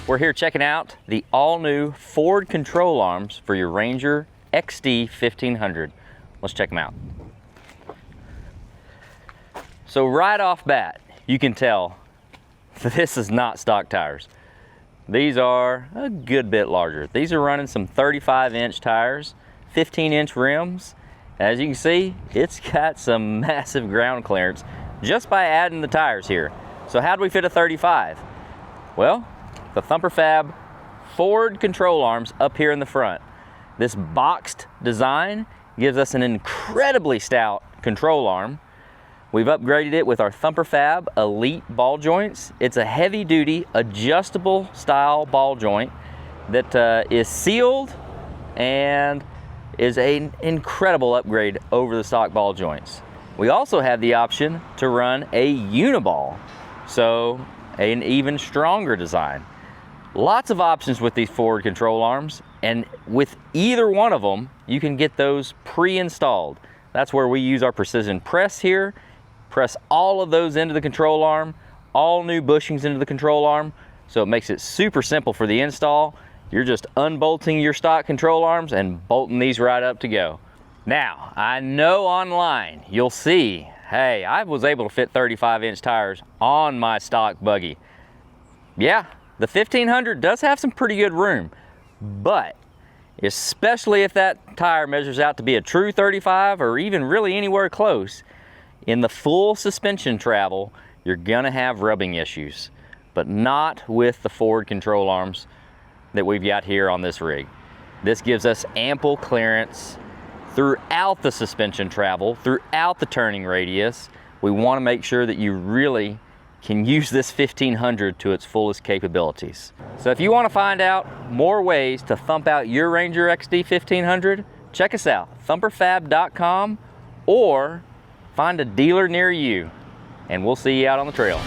We're here checking out the all-new Ford control arms for your Ranger XD 1500. Let's check them out. So right off bat, you can tell this is not stock tires. These are a good bit larger. These are running some 35-inch tires, 15-inch rims. As you can see, it's got some massive ground clearance just by adding the tires here. So how do we fit a 35? Well, the Thumper Fab Ford control arms up here in the front. This boxed design gives us an incredibly stout control arm. We've upgraded it with our Thumper Fab Elite ball joints. It's a heavy-duty, adjustable style ball joint that is sealed and is an incredible upgrade over the stock ball joints. We also have the option to run a uniball, so an even stronger design. Lots of options with these Ford control arms, and with either one of them, you can get those pre-installed. That's where we use our precision press here, press all of those into the control arm, all new bushings into the control arm, so it makes it super simple for the install. You're just unbolting your stock control arms and bolting these right up to go. Now, I know online you'll see, hey, I was able to fit 35-inch tires on my stock buggy. Yeah, the 1500 does have some pretty good room, but especially if that tire measures out to be a true 35 or even really anywhere close, in the full suspension travel, you're gonna have rubbing issues, but not with the Ford control arms that we've got here on this rig. This gives us ample clearance throughout the suspension travel, throughout the turning radius. We wanna make sure that you really can use this 1500 to its fullest capabilities. So if you want to find out more ways to thump out your Ranger XD 1500, check us out, thumperfab.com, or find a dealer near you, and we'll see you out on the trail.